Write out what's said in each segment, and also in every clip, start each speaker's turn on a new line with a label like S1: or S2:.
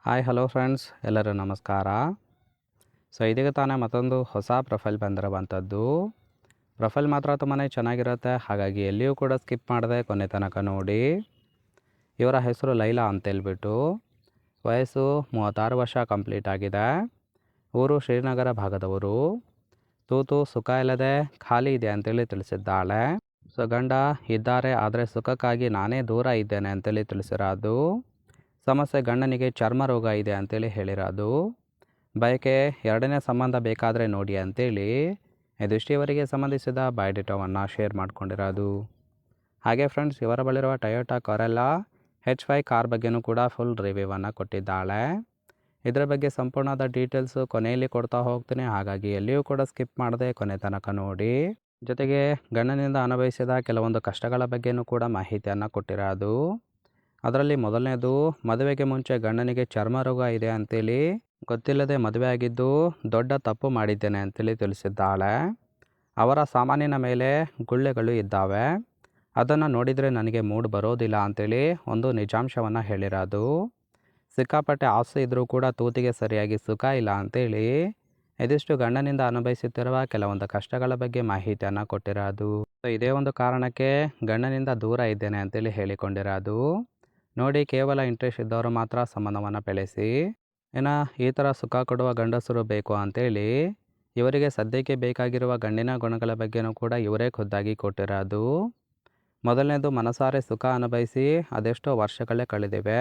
S1: Hi hello friends, ಎಲ್ಲರೂ ನಮಸ್ಕಾರ. ಇದೀಗ ತಾನೇ ಮತ್ತೊಂದು ಹೊಸ ಪ್ರೊಫೈಲ್ ಬಂದಿರುವಂಥದ್ದು. ಪ್ರೊಫೈಲ್ ಮಾತ್ರ ತುಂಬಾ ಚೆನ್ನಾಗಿರುತ್ತೆ, ಹಾಗಾಗಿ ಎಲ್ಲಿಯೂ ಕೂಡ ಸ್ಕಿಪ್ ಮಾಡದೆ ಕೊನೆ ತನಕ ನೋಡಿ. ಇವರ ಹೆಸರು ಲೈಲಾ ಅಂತೇಳ್ಬಿಟ್ಟು. ವಯಸ್ಸು 36 ವರ್ಷ ಕಂಪ್ಲೀಟ್ ಆಗಿದೆ. ಊರು ಶ್ರೀನಗರ ಭಾಗದವರು. ತೂತು ಸುಖ ಇಲ್ಲದೆ ಖಾಲಿ ಇದೆ ಅಂತೇಳಿ ತಿಳಿಸಿದ್ದಾಳೆ. ಗಂಡ ಇದ್ದಾರೆ, ಆದರೆ ಸುಖಕ್ಕಾಗಿ ನಾನೇ ದೂರ ಇದ್ದೇನೆ ಅಂತೇಳಿ ತಿಳಿಸಿರೋದು. ಸಮಸ್ಯೆ ಗಂಡನಿಗೆ ಚರ್ಮ ರೋಗ ಇದೆ ಅಂತೇಳಿ ಹೇಳಿರೋದು. ಬಯಕೆ ಎರಡನೇ ಸಂಬಂಧ ಬೇಕಾದರೆ ನೋಡಿ ಅಂತೇಳಿ ಇದಿಷ್ಟು ಇವರಿಗೆ ಸಂಬಂಧಿಸಿದ ಬಯೋಡೇಟಾವನ್ನು ಶೇರ್ ಮಾಡ್ಕೊಂಡಿರೋದು. ಹಾಗೆ ಫ್ರೆಂಡ್ಸ್, ಇವರ ಬಳಿರುವ ಟೊಯೋಟಾ ಕಾರೆಲ್ಲಾ H5 ಕಾರ್ ಬಗ್ಗೆನೂ ಕೂಡ ಫುಲ್ ರಿವ್ಯೂವನ್ನು ಕೊಟ್ಟಿದ್ದಾಳೆ. ಇದರ ಬಗ್ಗೆ ಸಂಪೂರ್ಣವಾದ ಡೀಟೇಲ್ಸು ಕೊನೆಯಲ್ಲಿ ಕೊಡ್ತಾ ಹೋಗ್ತೀನಿ, ಹಾಗಾಗಿ ಎಲ್ಲಿಯೂ ಕೂಡ ಸ್ಕಿಪ್ ಮಾಡದೆ ಕೊನೆ ತನಕ ನೋಡಿ. ಜೊತೆಗೆ ಗಂಡನಿಂದ ಅನುಭವಿಸಿದ ಕೆಲವೊಂದು ಕಷ್ಟಗಳ ಬಗ್ಗೆನೂ ಕೂಡ ಮಾಹಿತಿಯನ್ನು ಕೊಟ್ಟಿರೋದು. ಅದರಲ್ಲಿ ಮೊದಲನೇದು, ಮದುವೆಗೆ ಮುಂಚೆ ಗಂಡನಿಗೆ ಚರ್ಮ ರೋಗ ಇದೆ ಅಂತೇಳಿ ಗೊತ್ತಿಲ್ಲದೆ ಮದುವೆ ಆಗಿದ್ದು ದೊಡ್ಡ ತಪ್ಪು ಮಾಡಿದ್ದೇನೆ ಅಂತೇಳಿ ತಿಳಿಸಿದ್ದಾಳೆ. ಅವರ ಸಾಮಾನಿನ ಮೇಲೆ ಗುಳ್ಳೆಗಳು ಇದ್ದಾವೆ, ಅದನ್ನು ನೋಡಿದರೆ ನನಗೆ ಮೂಡ್ ಬರೋದಿಲ್ಲ ಅಂತೇಳಿ ಒಂದು ನಿಜಾಂಶವನ್ನು ಹೇಳಿರೋದು. ಸಿಕ್ಕಾಪಟ್ಟೆ ಆಸೆ ಇದ್ದರೂ ಕೂಡ ತೂತಿಗೆ ಸರಿಯಾಗಿ ಸುಖ ಇಲ್ಲ ಅಂತೇಳಿ ಇದಿಷ್ಟು ಗಂಡನಿಂದ ಅನುಭವಿಸುತ್ತಿರುವ ಕೆಲವೊಂದು ಕಷ್ಟಗಳ ಬಗ್ಗೆ ಮಾಹಿತಿಯನ್ನು ಕೊಟ್ಟಿರೋದು. ಇದೇ ಒಂದು ಕಾರಣಕ್ಕೆ ಗಂಡನಿಂದ ದೂರ ಇದ್ದೇನೆ ಅಂತೇಳಿ ಹೇಳಿಕೊಂಡಿರೋದು. ನೋಡಿ, ಕೇವಲ ಇಂಟ್ರೆಸ್ಟ್ ಇದ್ದವರು ಮಾತ್ರ ಸಂಬಂಧವನ್ನು ಬೆಳೆಸಿ. ಇನ್ನು ಈ ಥರ ಸುಖ ಕೊಡುವ ಗಂಡಸರು ಬೇಕು ಅಂತೇಳಿ ಇವರಿಗೆ ಸದ್ಯಕ್ಕೆ ಬೇಕಾಗಿರುವ ಗಂಡಿನ ಗುಣಗಳ ಬಗ್ಗೆನೂ ಕೂಡ ಇವರೇ ಖುದ್ದಾಗಿ ಕೊಟ್ಟಿರೋದು. ಮೊದಲನೇದು, ಮನಸಾರೆ ಸುಖ ಅನುಭವಿಸಿ ಅದೆಷ್ಟೋ ವರ್ಷಗಳೇ ಕಳೆದಿವೆ,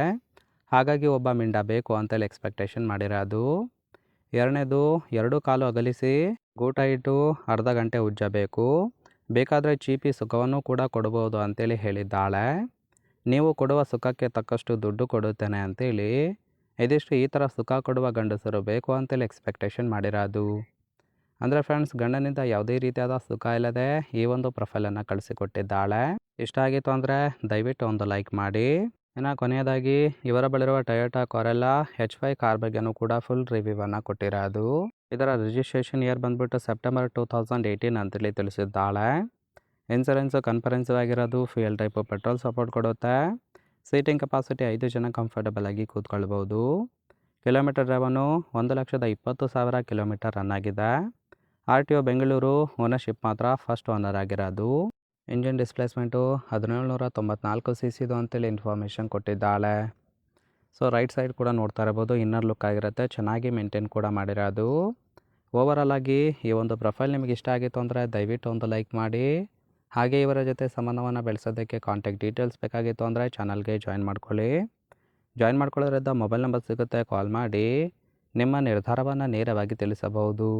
S1: ಹಾಗಾಗಿ ಒಬ್ಬ ಮಿಂಡ ಬೇಕು ಅಂತೇಳಿ ಎಕ್ಸ್ಪೆಕ್ಟೇಷನ್ ಮಾಡಿರೋದು. ಎರಡನೇದು, 2 ಕಾಲು ಅಗಲಿಸಿ ಗೂಟ ಇಟ್ಟು ಅರ್ಧ ಗಂಟೆ ಉಜ್ಜಬೇಕು, ಬೇಕಾದರೆ ಚೀಪಿ ಸುಖವನ್ನು ಕೂಡ ಕೊಡಬಹುದು ಅಂತೇಳಿ ಹೇಳಿದ್ದಾಳೆ. ನೀವು ಕೊಡುವ ಸುಖಕ್ಕೆ ತಕ್ಕಷ್ಟು ದುಡ್ಡು ಕೊಡುತ್ತೇನೆ ಅಂತೇಳಿ ಇದಿಷ್ಟು ಈ ಥರ ಸುಖ ಕೊಡುವ ಗಂಡಸರು ಬೇಕು ಅಂತೇಳಿ ಎಕ್ಸ್ಪೆಕ್ಟೇಷನ್ ಮಾಡಿರೋದು. ಅಂದರೆ ಫ್ರೆಂಡ್ಸ್, ಗಂಡನಿಂದ ಯಾವುದೇ ರೀತಿಯಾದ ಸುಖ ಇಲ್ಲದೆ ಈ ಒಂದು ಪ್ರೊಫೈಲನ್ನು ಕಳಿಸಿಕೊಟ್ಟಿದ್ದಾಳೆ. ಇಷ್ಟ ಆಗಿತ್ತು ಅಂದರೆ ದಯವಿಟ್ಟು ಒಂದು ಲೈಕ್ ಮಾಡಿ. ಇನ್ನು ಕೊನೆಯದಾಗಿ, ಇವರ ಬಳಿರುವ ಟೊಯೋಟಾ ಕಾರೆಲ್ಲಾ H5 ಕಾರ್ ಬಗ್ಗೆನೂ ಕೂಡ ಫುಲ್ ರಿವ್ಯೂವನ್ನು ಕೊಟ್ಟಿರೋದು. ಇದರ ರಿಜಿಸ್ಟ್ರೇಷನ್ ಇಯರ್ ಬಂದುಬಿಟ್ಟು ಸೆಪ್ಟೆಂಬರ್ 2018 ಅಂತೇಳಿ ತಿಳಿಸಿದ್ದಾಳೆ. ಇನ್ಸೂರೆನ್ಸು ಕನ್ಫರೆನ್ಸಿವ್ ಆಗಿರೋದು, ಫ್ಯೂಯಲ್ ಟೈಪು ಪೆಟ್ರೋಲ್ ಸಪೋರ್ಟ್ ಕೊಡುತ್ತೆ. ಸೀಟಿಂಗ್ ಕೆಪಾಸಿಟಿ 5 ಜನ ಕಂಫರ್ಟಬಲ್ ಆಗಿ ಕೂತ್ಕೊಳ್ಬೋದು. ಕಿಲೋಮೀಟರ್ ಡ್ರೈವನು 1,20,000 ಕಿಲೋಮೀಟರ್ ರನ್ ಆಗಿದೆ. RTO ಬೆಂಗಳೂರು. ಓನರ್ಶಿಪ್ ಮಾತ್ರ ಫಸ್ಟ್ ಓನರ್ ಆಗಿರೋದು. ಇಂಜಿನ್ ಡಿಸ್ಪ್ಲೇಸ್ಮೆಂಟು 1794 cc ಅಂತೇಳಿ ಇನ್ಫಾರ್ಮೇಷನ್ ಕೊಟ್ಟಿದ್ದಾಳೆ. ರೈಟ್ ಸೈಡ್ ಕೂಡ ನೋಡ್ತಾ ಇರ್ಬೋದು, ಇನ್ನರ್ ಲುಕ್ ಆಗಿರುತ್ತೆ, ಚೆನ್ನಾಗಿ ಮೇಂಟೈನ್ ಕೂಡ ಮಾಡಿರೋದು. ಓವರಾಲ್ ಆಗಿ ಈ ಒಂದು ಪ್ರೊಫೈಲ್ ನಿಮಗೆ ಇಷ್ಟ ಆಗಿತ್ತು ಅಂದರೆ ದಯವಿಟ್ಟು ಒಂದು ಲೈಕ್ ಮಾಡಿ. ಹಾಗೆ ಇವರ ಜೊತೆ ಸಂಬಂಧವನ್ನು ಬೆಳೆಸೋದಕ್ಕೆ ಕಾಂಟ್ಯಾಕ್ಟ್ ಡೀಟೇಲ್ಸ್ ಬೇಕಾಗಿತ್ತು ಅಂದರೆ ಚಾನಲ್ಗೆ ಜಾಯಿನ್ ಮಾಡ್ಕೊಳ್ಳಿ. ಜಾಯಿನ್ ಮಾಡ್ಕೊಳ್ಳೋದ್ರಿಂದ ಮೊಬೈಲ್ ನಂಬರ್ ಸಿಗುತ್ತೆ, ಕಾಲ್ ಮಾಡಿ ನಿಮ್ಮ ನಿರ್ಧಾರವನ್ನು ನೇರವಾಗಿ ತಿಳಿಸಬಹುದು.